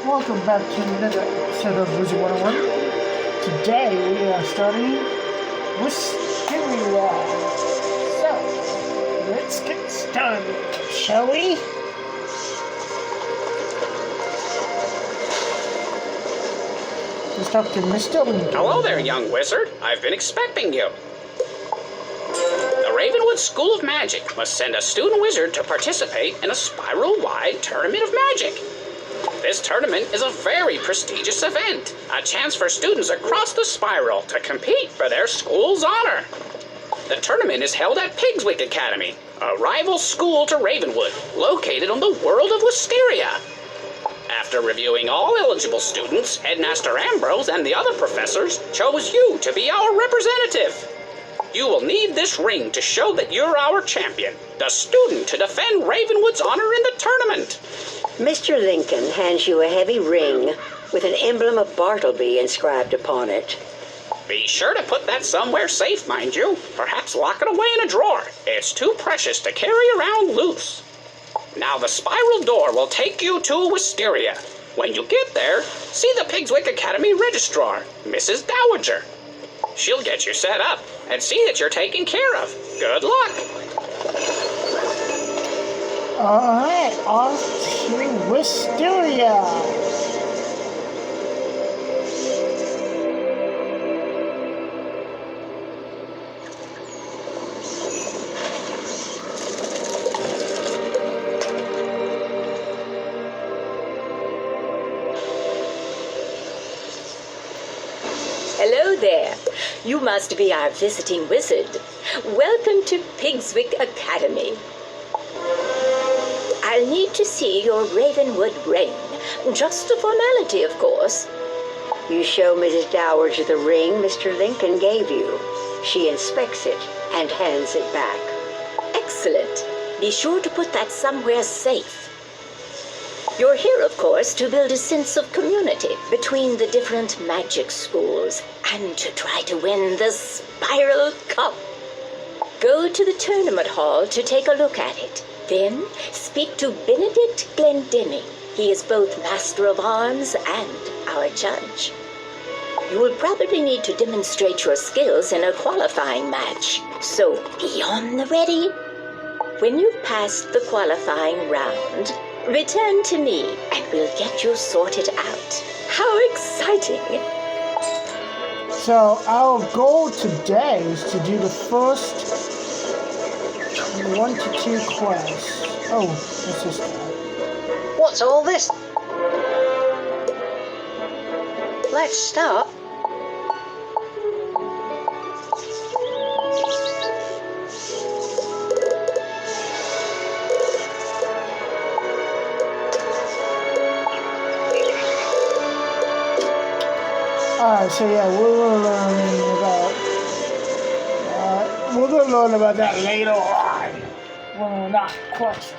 Welcome back to another episode of Wizard101. Today we are starting Wisteria. So, let's get started, shall we? Let's talk to Mr. Lincoln. Hello there, young wizard. I've been expecting you. The Ravenwood School of Magic must send a student wizard to participate in a spiral-wide tournament of magic. This tournament is a very prestigious event, a chance for students across the spiral to compete for their school's honor. The tournament is held at Pigswick Academy, a rival school to Ravenwood, located on the world of Wisteria. After reviewing all eligible students, Headmaster Ambrose and the other professors chose you to be our representative. You will need this ring to show that you're our champion, the student to defend Ravenwood's honor in the tournament. Mr. Lincoln hands you a heavy ring with an emblem of Bartleby inscribed upon it. Be sure to put that somewhere safe, mind you. Perhaps lock it away in a drawer. It's too precious to carry around loose. Now the spiral door will take you to Wisteria. When you get there, see the Pigswick Academy registrar, Mrs. Dowager. She'll get you set up and see that you're taken care of. Good luck. Alright, off to Wisteria. Hello there. You must be our visiting wizard. Welcome to Pigswick Academy. I'll need to see your Ravenwood ring. Just a formality, of course. You show Mrs. Dowager the ring Mr. Lincoln gave you. She inspects it and hands it back. Excellent. Be sure to put that somewhere safe. You're here, of course, to build a sense of community between the different magic schools and to try to win the Spiral Cup. Go to the tournament hall to take a look at it. Then speak to Benedict Glendinning. He is both Master of Arms and our judge. You will probably need to demonstrate your skills in a qualifying match, so be on the ready. When you've passed the qualifying round, return to me and we'll get you sorted out. How exciting! So, our goal today is to do the first 1 to 2 quests. Oh, what's this guy? What's all this? Let's start. Alright, so yeah, we'll learn about that later on. When we're not quite.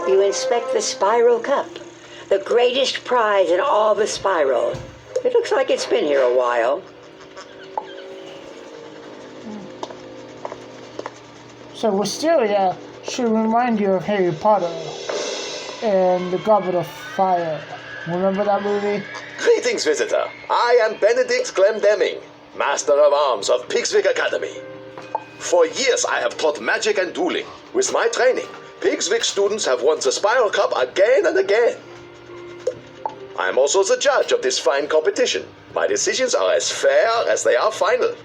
You inspect the Spiral Cup, the greatest prize in all the Spiral. It looks like it's been here a while. So Wisteria should remind you of Harry Potter and the Goblet of Fire. Remember that movie? Greetings, visitor. I am Benedict Glendinning, Master of Arms of Pigswick Academy. For years I have taught magic and dueling. With my training, Pigswick students have won the Spiral Cup again and again. I am also the judge of this fine competition. My decisions are as fair as they are final.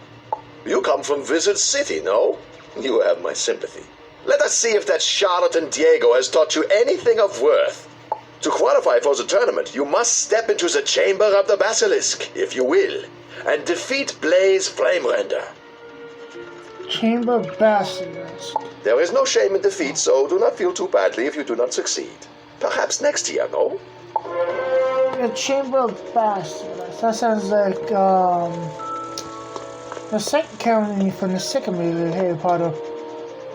You come from Wizard City, no? You have my sympathy. Let us see if that charlatan Diego has taught you anything of worth. To qualify for the tournament, you must step into the Chamber of the Basilisk, if you will, and defeat Blaze Flamerender. Chamber of Basilisk. There is no shame in defeat, so do not feel too badly if you do not succeed. Perhaps next year, no? The Chamber of Basilisk. That sounds like, the second county from the second movie, Harry Potter.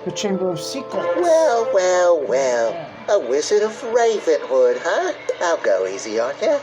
The Chamber of Secrets. Well. A wizard of Ravenwood, huh? I'll go easy on you.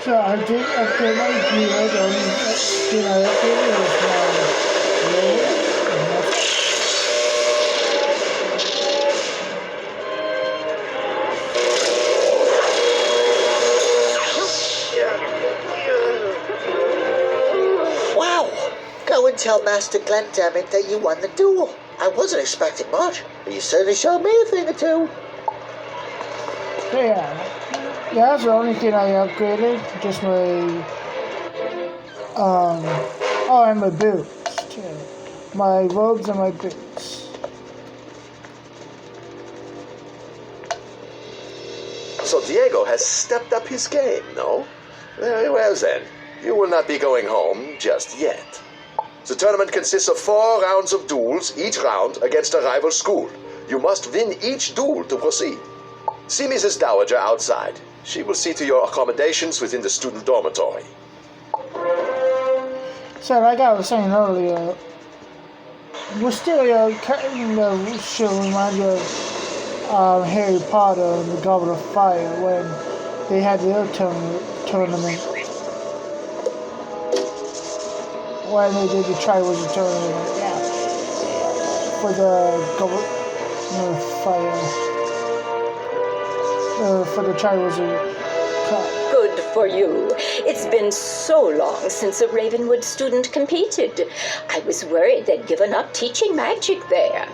So I did upgrade my gear. The only thing I upgraded was my robe. Wow! Go and tell Master Glendemic that you won the duel. I wasn't expecting much, but you certainly showed me a thing or two. So yeah, that's the only thing I upgraded. Just my oh, and my boots too. My robes and my boots. So Diego has stepped up his game, no? Very well then. You will not be going home just yet. The tournament consists of 4 rounds of duels, each round against a rival school. You must win each duel to proceed. See Mrs. Dowager outside. She will see to your accommodations within the student dormitory. So like I was saying earlier, Wisteria should remind you of Harry Potter and the Goblet of Fire when they had their tournament. When they did the Triwizard tournament, yeah. For the Goblet of Fire. For the Triwizard Cup. Good for you. It's been so long since a Ravenwood student competed. I was worried they'd given up teaching magic there.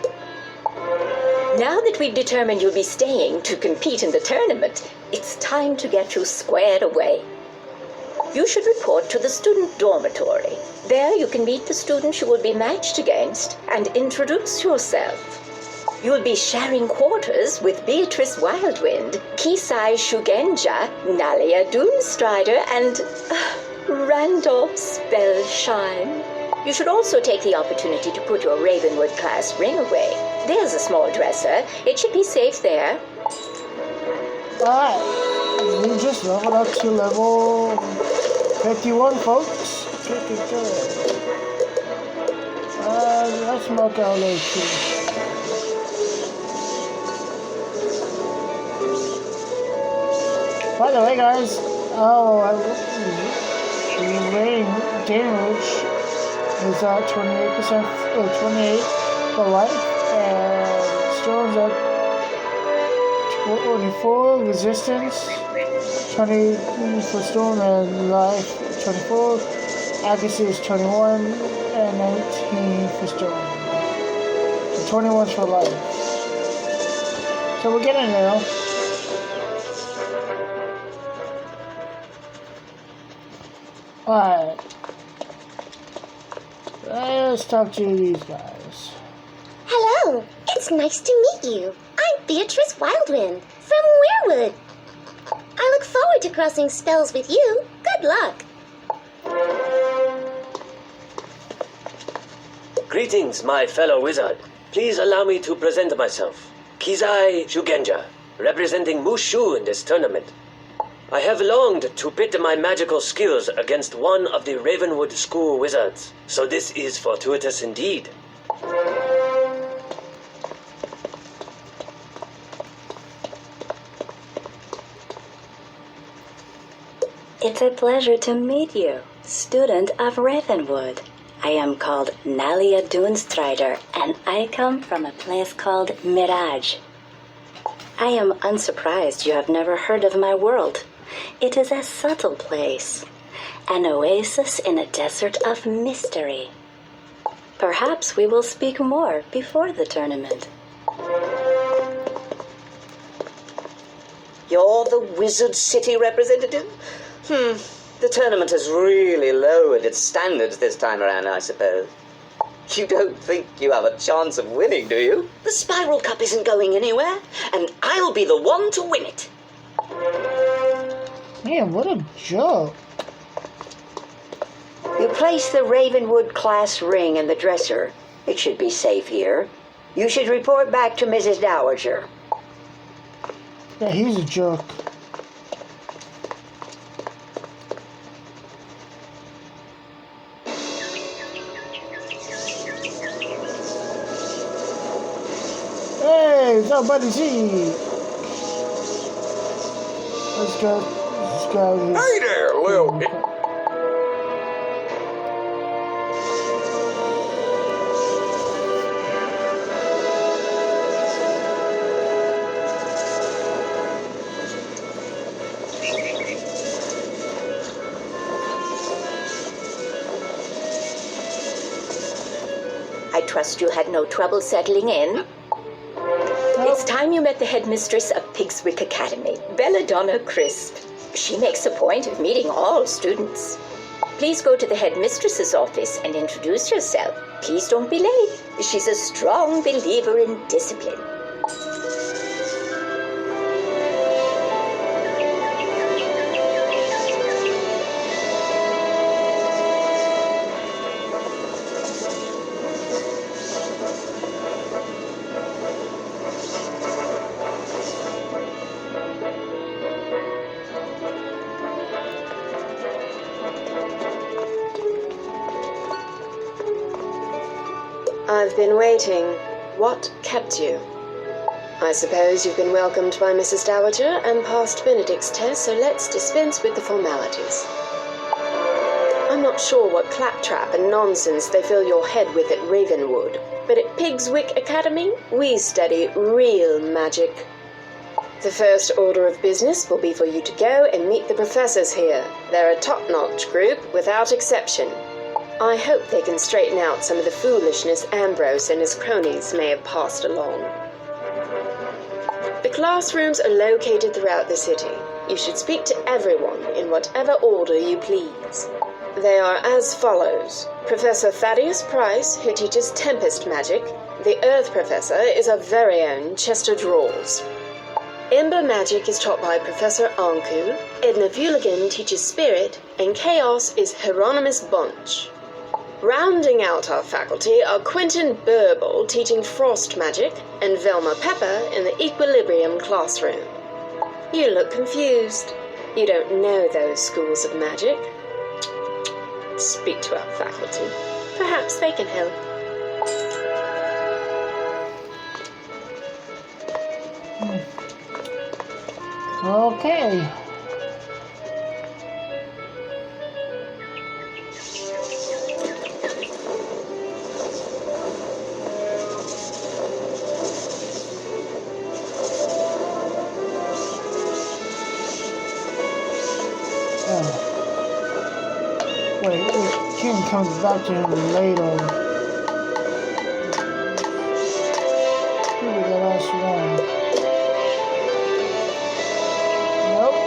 Now that we've determined you'll be staying to compete in the tournament, it's time to get you squared away. You should report to the student dormitory. There you can meet the students you will be matched against and introduce yourself. You'll be sharing quarters with Beatrice Wildwind, Kisai Shugenja, Nalia Doomstrider, and Randolph Spellshine. You should also take the opportunity to put your Ravenwood class ring away. There's a small dresser. It should be safe there. Alright, we just leveled up to level 51, folks. Good. Let's mark our location. By the way, guys, rating damage is at 28%, 28 for life, and storms at 24, resistance 20 for storm, and life 24, accuracy is 21, and 19 for storm. So 21 for life. So we're getting there. Alright. Let's talk to these guys. Hello, it's nice to meet you. I'm Beatrice Wildwind from Weirwood. I look forward to crossing spells with you. Good luck. Greetings, my fellow wizard. Please allow me to present myself. Kizai Shugenja, representing Mushu in this tournament. I have longed to pit my magical skills against one of the Ravenwood School wizards, so this is fortuitous indeed. It's a pleasure to meet you, student of Ravenwood. I am called Nalia Doomstrider, and I come from a place called Mirage. I am unsurprised you have never heard of my world. It is a subtle place, an oasis in a desert of mystery. Perhaps we will speak more before the tournament. You're the Wizard City representative? The tournament has really lowered its standards this time around, I suppose. You don't think you have a chance of winning, do you? The Spiral Cup isn't going anywhere, and I'll be the one to win it. Man, what a joke. You place the Ravenwood class ring in the dresser. It should be safe here. You should report back to Mrs. Dowager. Yeah, he's a jerk. Hey, somebody see. Let's go guy is... Hey there, Lil. I trust you had no trouble settling in. It's time you met the headmistress of Pigswick Academy, Belladonna Crisp. She makes a point of meeting all students. Please go to the headmistress's office and introduce yourself. Please don't be late. She's a strong believer in discipline. I've been waiting. What kept you? I suppose you've been welcomed by Mrs. Dowager and passed Benedict's test, so let's dispense with the formalities. I'm not sure what claptrap and nonsense they fill your head with at Ravenwood, but at Pigswick Academy, we study real magic. The first order of business will be for you to go and meet the professors here. They're a top-notch group, without exception. I hope they can straighten out some of the foolishness Ambrose and his cronies may have passed along. The classrooms are located throughout the city. You should speak to everyone in whatever order you please. They are as follows. Professor Thaddeus Price, who teaches Tempest Magic. The Earth Professor is our very own Chester Drawls. Ember Magic is taught by Professor Anku. Edna Fuligan teaches Spirit, and Chaos is Hieronymus Bunch. Rounding out our faculty are Quentin Burble teaching Frost Magic and Velma Pepper in the Equilibrium classroom. You look confused. You don't know those schools of magic. Speak to our faculty. Perhaps they can help. Okay. Wait, King comes back to him later. Maybe the last one. Nope.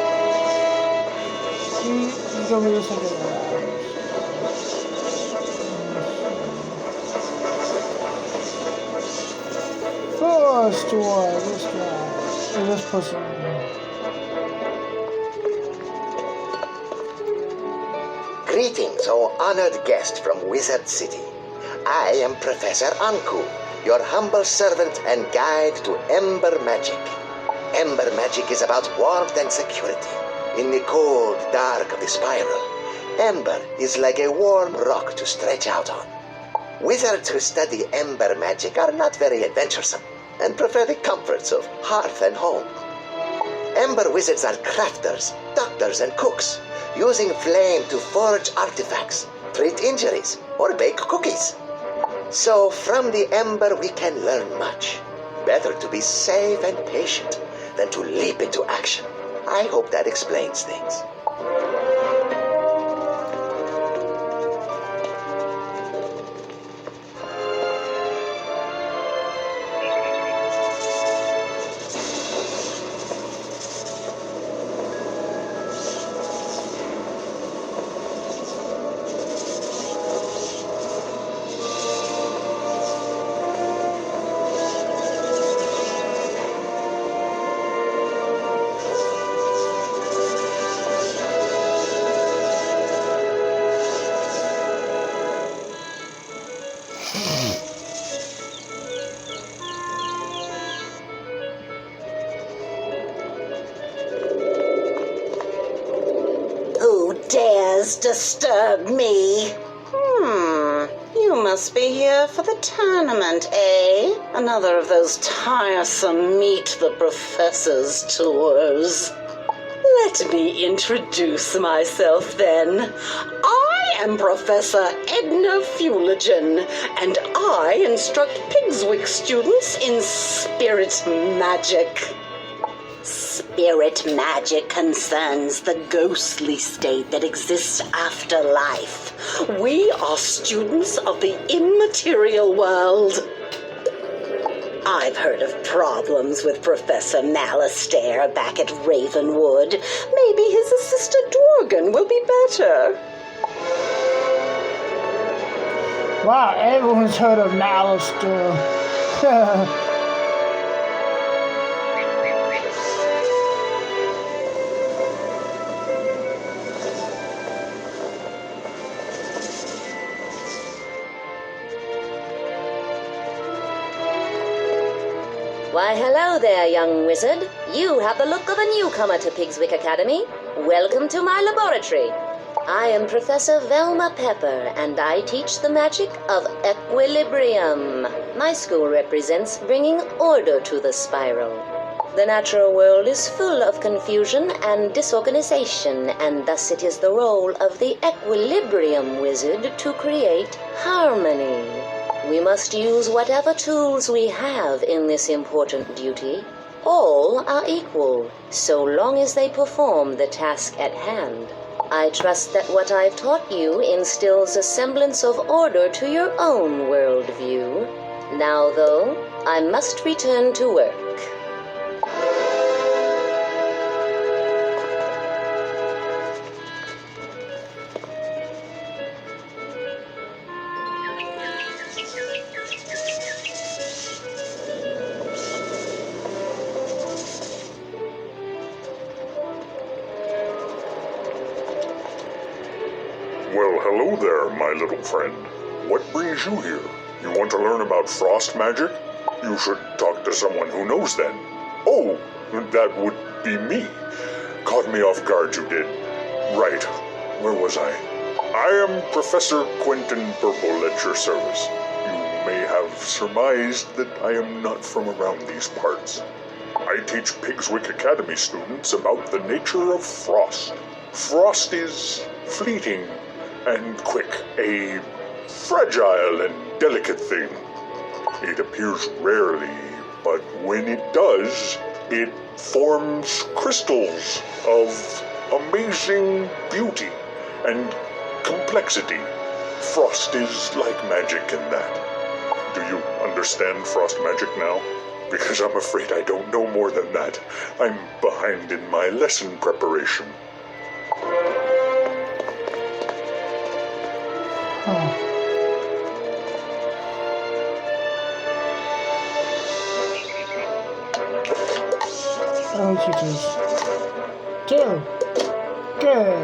He's gonna be something else. First one, this guy. Or this person. Greetings, O honored guest from Wizard City. I am Professor Anku, your humble servant and guide to Ember Magic. Ember Magic is about warmth and security. In the cold dark of the spiral, Ember is like a warm rock to stretch out on. Wizards who study Ember Magic are not very adventuresome and prefer the comforts of hearth and home. Ember Wizards are crafters, doctors, and cooks, using flame to forge artifacts, treat injuries, or bake cookies. So from the Ember we can learn much. Better to be safe and patient than to leap into action. I hope that explains things. Dares disturb me? You must be here for the tournament, eh? Another of those tiresome meet the professors tours. Let me introduce myself then. I am Professor Edna Fuligen, and I instruct Pigswick students in spirit magic. Spirit magic concerns the ghostly state that exists after life. We are students of the immaterial world. I've heard of problems with Professor Malastair back at Ravenwood. Maybe his assistant Dworgen will be better. Wow, everyone's heard of Malastair. Why, hello there, young wizard. You have the look of a newcomer to Pigswick Academy. Welcome to my laboratory. I am Professor Velma Pepper, and I teach the magic of equilibrium. My school represents bringing order to the spiral. The natural world is full of confusion and disorganization, and thus it is the role of the equilibrium wizard to create harmony. We must use whatever tools we have in this important duty. All are equal, so long as they perform the task at hand. I trust that what I've taught you instills a semblance of order to your own worldview. Now, though, I must return to work. Well, hello there, my little friend. What brings you here? You want to learn about frost magic? You should talk to someone who knows then. Oh, that would be me. Caught me off guard, you did. Right. Where was I? I am Professor Quentin Burble at your service. You may have surmised that I am not from around these parts. I teach Pigswick Academy students about the nature of frost. Frost is fleeting and quick, a fragile and delicate thing. It appears rarely, but when it does, it forms crystals of amazing beauty and complexity. Frost is like magic in that. Do you understand frost magic now? Because I'm afraid I don't know more than that. I'm behind in my lesson preparation. Oh, teachers. Two. Good.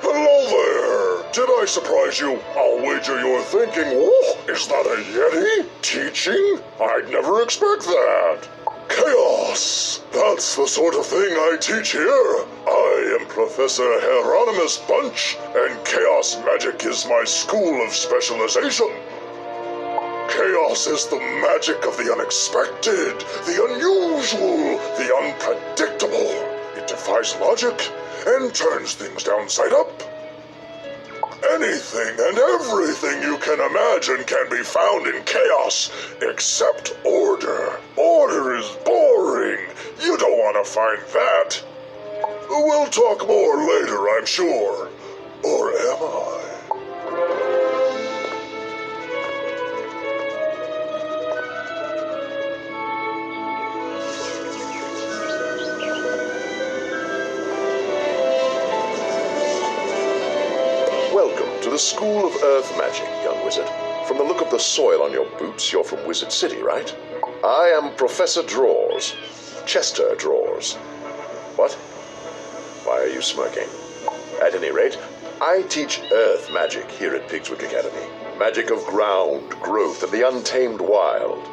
Hello there! Did I surprise you? I'll wager you're thinking, oh, is that a Yeti? Teaching? I'd never expect that. Chaos! That's the sort of thing I teach here. I am Professor Hieronymus Bunch, and chaos magic is my school of specialization. Chaos is the magic of the unexpected, the unusual, the unpredictable. It defies logic and turns things downside up. Anything and everything you can imagine can be found in chaos, except order. Order is boring. You don't want to find that. We'll talk more later, I'm sure. Or am I? Welcome to the School of Earth Magic, young wizard. From the look of the soil on your boots, you're from Wizard City, right? I am Professor Drawers. Chester Drawers. What? Why are you smirking? At any rate, I teach Earth Magic here at Pigswick Academy. Magic of ground, growth, and the untamed wild.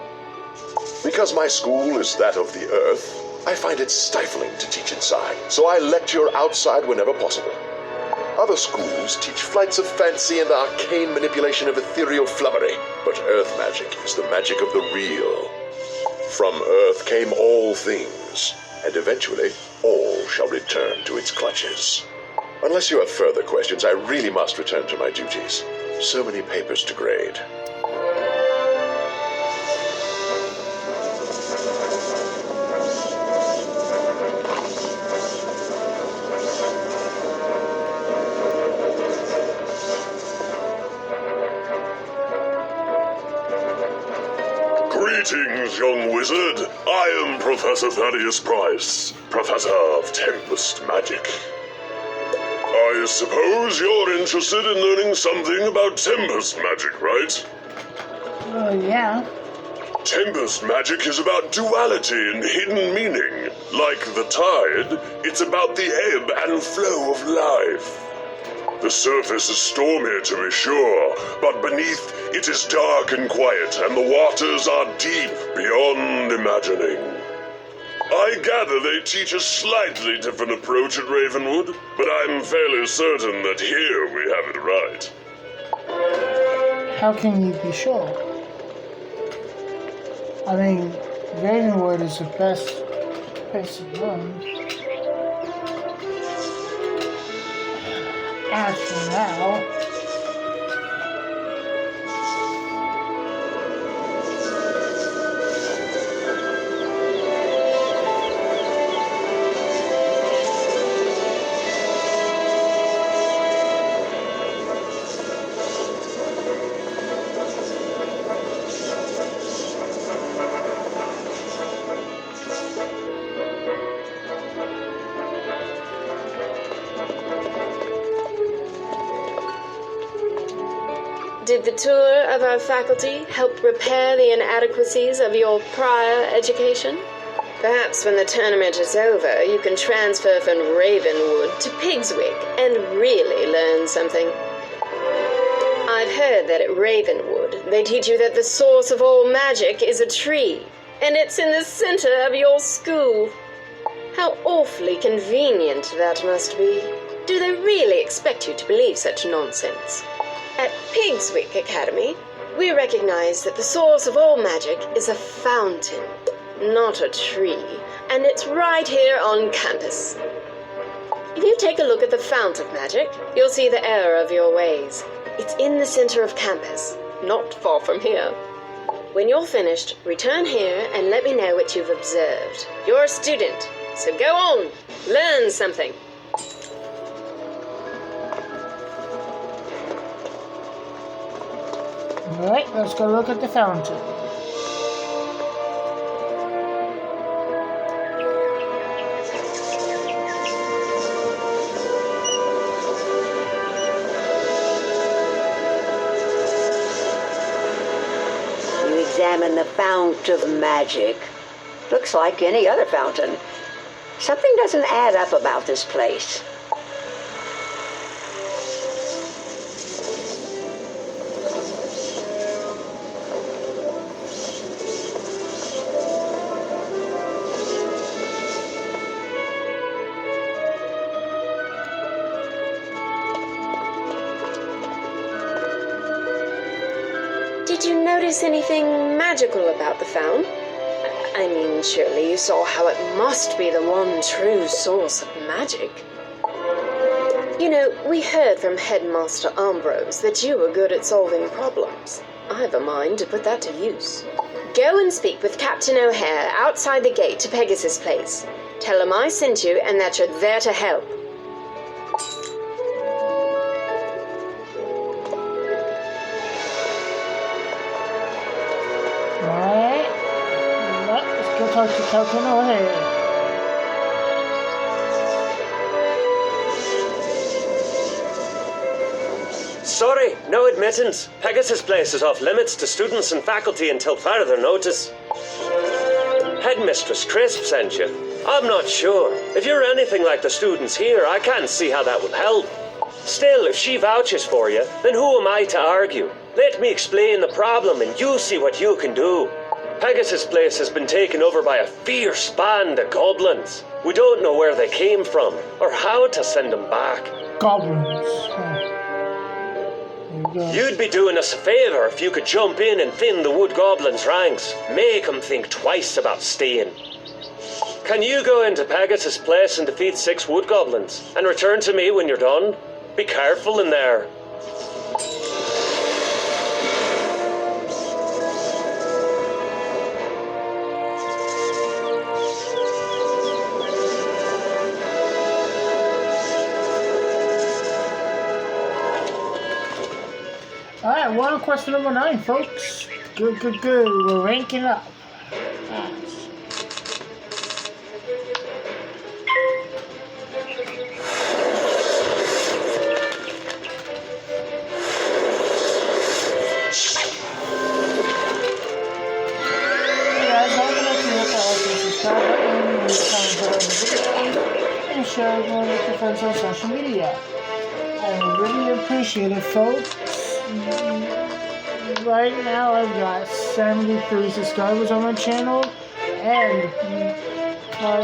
Because my school is that of the Earth, I find it stifling to teach inside, so I lecture outside whenever possible. Other schools teach flights of fancy and arcane manipulation of ethereal flummery, but Earth magic is the magic of the real. From Earth came all things, and eventually all shall return to its clutches. Unless you have further questions, I really must return to my duties. So many papers to grade. Greetings, young wizard. I am Professor Thaddeus Price, Professor of Tempest Magic. I suppose you're interested in learning something about Tempest Magic, right? Yeah. Tempest Magic is about duality and hidden meaning. Like the tide, it's about the ebb and flow of life. The surface is stormy, to be sure, but beneath it is dark and quiet, and the waters are deep beyond imagining. I gather they teach a slightly different approach at Ravenwood, but I'm fairly certain that here we have it right. How can you be sure? I mean, Ravenwood is the best place to learn. As for now, Did the tour of our faculty help repair the inadequacies of your prior education? Perhaps when the tournament is over, you can transfer from Ravenwood to Pigswick and really learn something. I've heard that at Ravenwood, they teach you that the source of all magic is a tree, and it's in the center of your school. How awfully convenient that must be. Do they really expect you to believe such nonsense? At Pigswick Academy, we recognize that the source of all magic is a fountain, not a tree, and it's right here on campus. If you take a look at the fount of magic, you'll see the error of your ways. It's in the center of campus, not far from here. When you're finished, return here and let me know what you've observed. You're a student, so go on, learn something. alright, let's go look at the fountain. You examine the fount of magic. Looks like any other fountain. Something doesn't add up about this place. Did you notice anything magical about the fount? I mean, surely you saw how it must be the one true source of magic. You know, we heard from Headmaster Ambrose that you were good at solving problems. I've a mind to put that to use. Go and speak with Captain O'Hare outside the gate to Pegasus Place. Tell him I sent you and that you're there to help. Alright, let's go talk to Captain O'Hare. Sorry, no admittance. Pegasus Place is off limits to students and faculty until further notice. Headmistress Crisp sent you. I'm not sure. If you're anything like the students here, I can't see how that would help. Still, if she vouches for you, then who am I to argue? Let me explain the problem and you see what you can do. Pegasus Place has been taken over by a fierce band of goblins. We don't know where they came from or how to send them back. goblins. There you go. You'd be doing us a favor if you could jump in and thin the wood goblins' ranks. Make them think twice about staying. Can you go into Pegasus' place and defeat 6 wood goblins, and return to me when you're done? Be careful in there. Alright, we're on question number 9, folks. Good. We're ranking up. Nice. Hey guys, don't forget to hit that like and subscribe button, leave a comment below the video, and share it with your friends on social media. I really appreciate it, folks. Right now I've got 73 subscribers on my channel, and my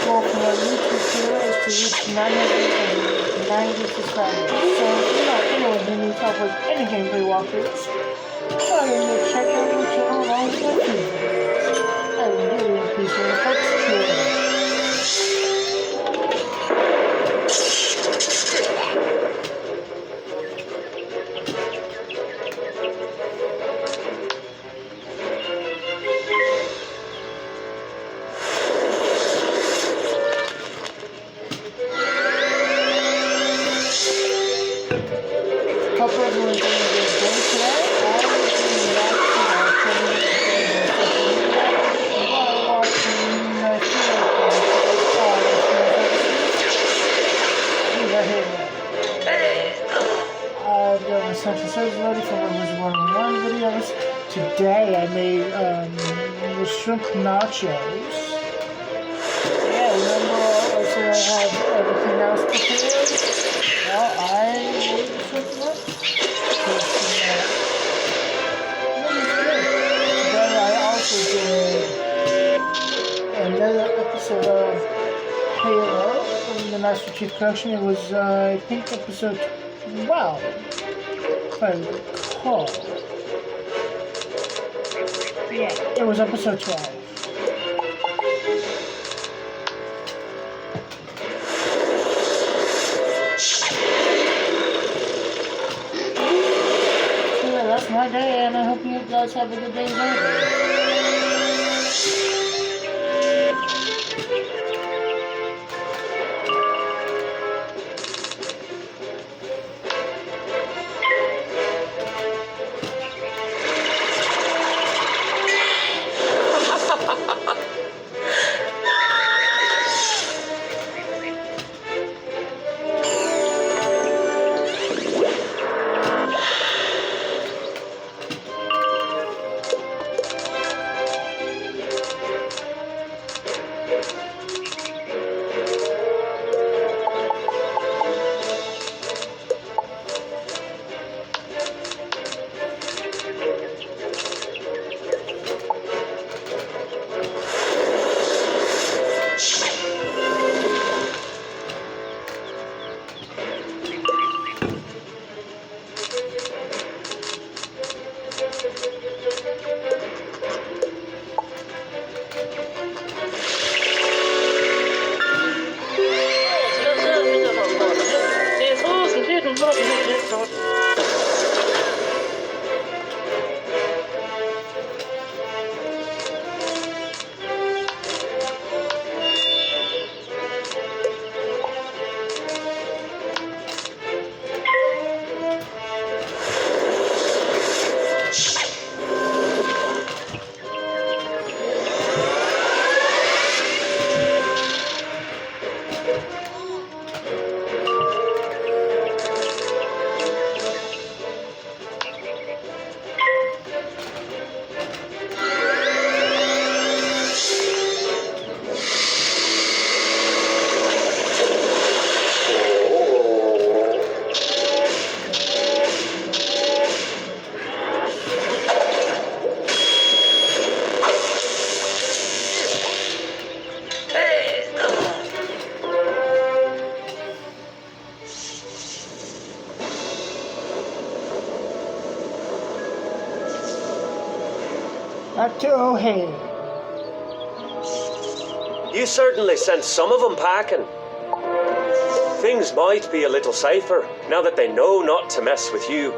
goal for my YouTube channel is to reach 990 subscribers. So if you're not anyone who needs help with any gameplay walkthroughs, go ahead and check out my channel along with my videos. I really appreciate it, folks. Cheers. Hope everyone's doing a good day today. I've got my essential search ready for my Wizard101 videos. Today I made the shrimp nachos. Yeah, remember I said I had everything else prepared? Well, I made the shrimp nachos. Today I also did another episode of Halo in the Master Chief Collection. It was, I think, episode 12, if I recall. Yeah, it was episode 12. So yeah, that's my day, and I hope you guys have a good day today. Back to O'Hay. You certainly sent some of them packing. Things might be a little safer now that they know not to mess with you.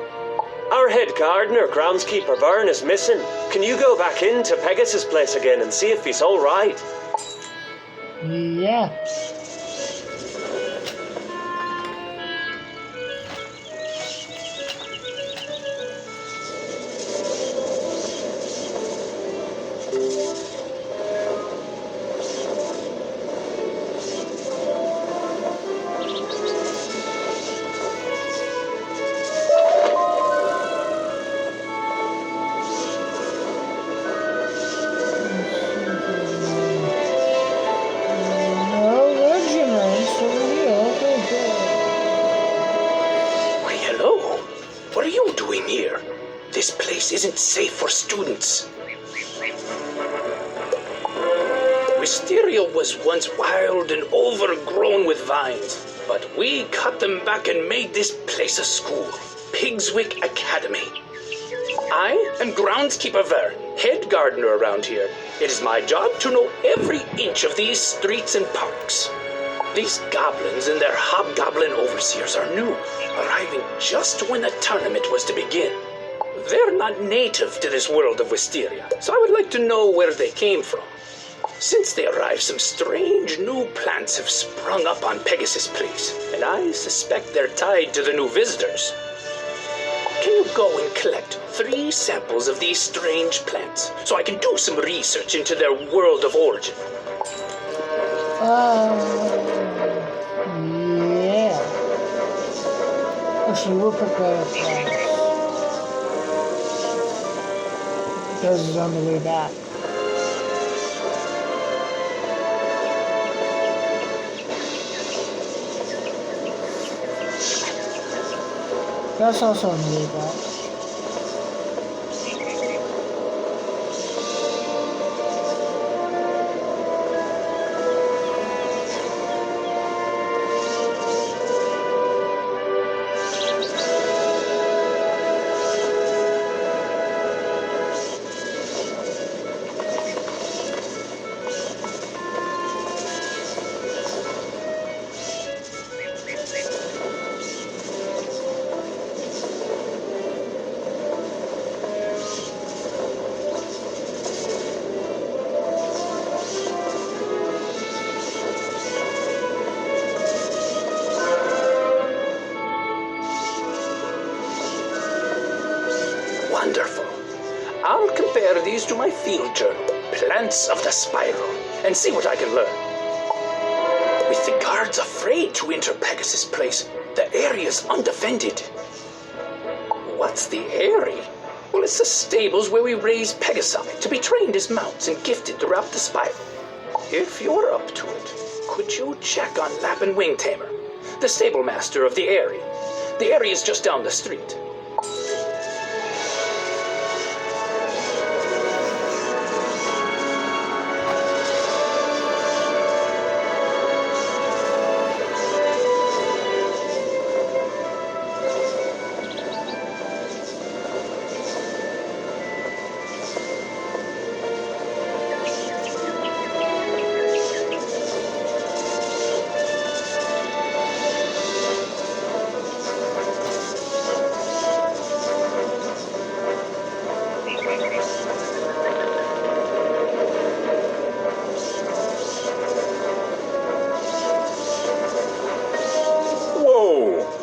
Our head gardener, groundskeeper Byrne, is missing. Can you go back into Pegasus' place again and see if he's all right? Yeah. Isn't safe for students. Wisteria was once wild and overgrown with vines, but we cut them back and made this place a school, Pigswick Academy. I am groundskeeper Ver, head gardener around here. It is my job to know every inch of these streets and parks. These goblins and their hobgoblin overseers are new, arriving just when the tournament was to begin. They're not native to this world of Wisteria, so I would like to know where they came from. Since they arrived, some strange new plants have sprung up on Pegasus Place, and I suspect they're tied to the new visitors. Can you go and collect 3 samples of these strange plants, so I can do some research into their world of origin? Yeah. Actually, we'll pick that up now. Because it's on the way back. That's also on the way back. Wonderful. I'll compare these to my field journal, Plants of the Spiral, and see what I can learn. With the guards afraid to enter Pegasus Place, the area's undefended. What's the area? Well, it's the stables where we raise pegasi to be trained as mounts and gifted throughout the spiral. If you're up to it, could you check on Lappin Wing Tamer, the stable master of the area? The area's just down the street.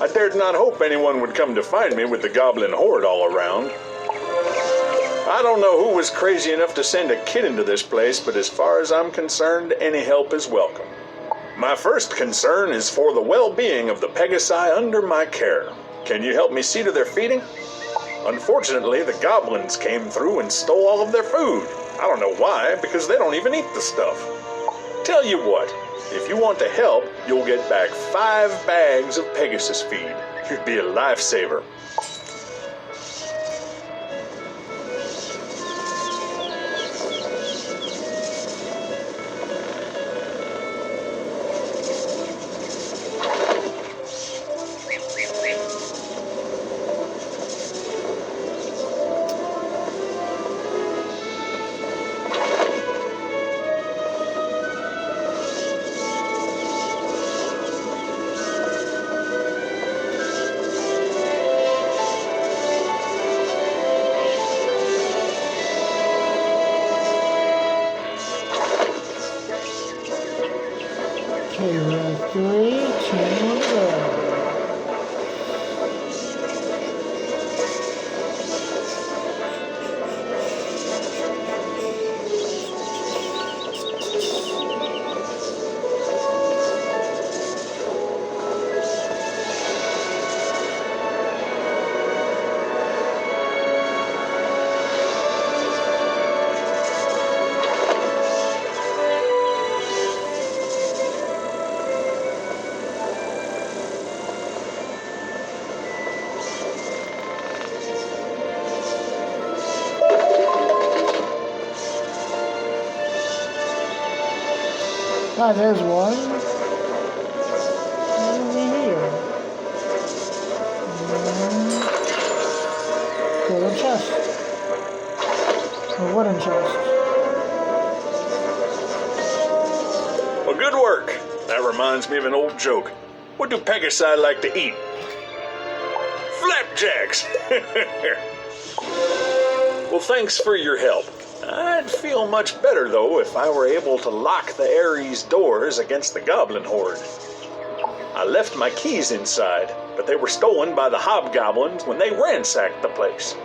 I dared not hope anyone would come to find me with the goblin horde all around. I don't know who was crazy enough to send a kid into this place, but as far as I'm concerned, any help is welcome. My first concern is for the well-being of the pegasi under my care. Can you help me see to their feeding? Unfortunately, the goblins came through and stole all of their food. I don't know why, because they don't even eat the stuff. Tell you what, if you want to help, you'll get back 5 bags of Pegasus feed. You'd be a lifesaver. Ah, there's one. Over here. Golden chest. A wooden chest. Well, good work. That reminds me of an old joke. What do pegasi like to eat? Flapjacks! Well, thanks for your help. I'd feel much better, though, if I were able to lock the Ares doors against the goblin horde. I left my keys inside, but they were stolen by the hobgoblins when they ransacked the place.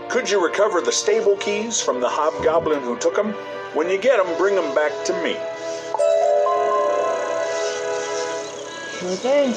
Could you recover the stable keys from the hobgoblin who took them? When you get them, bring them back to me. Sure thing.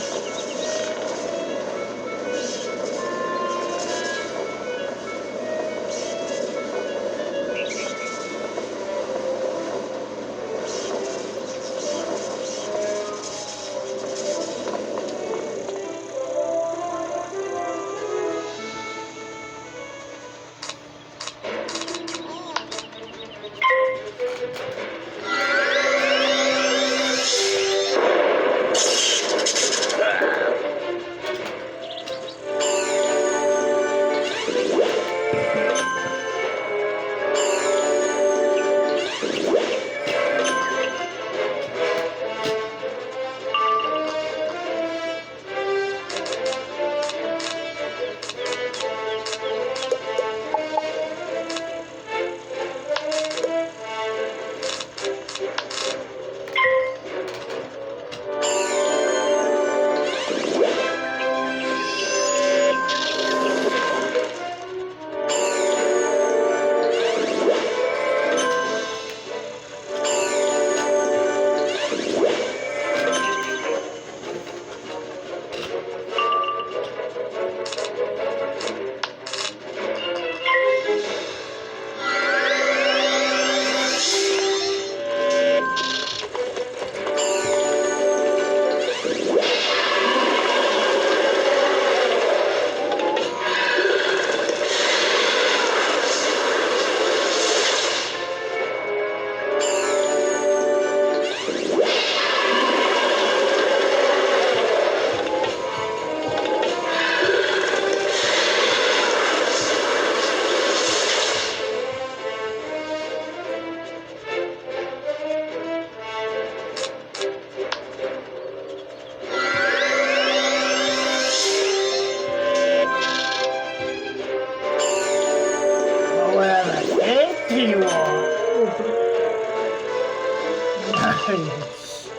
You are. Nice.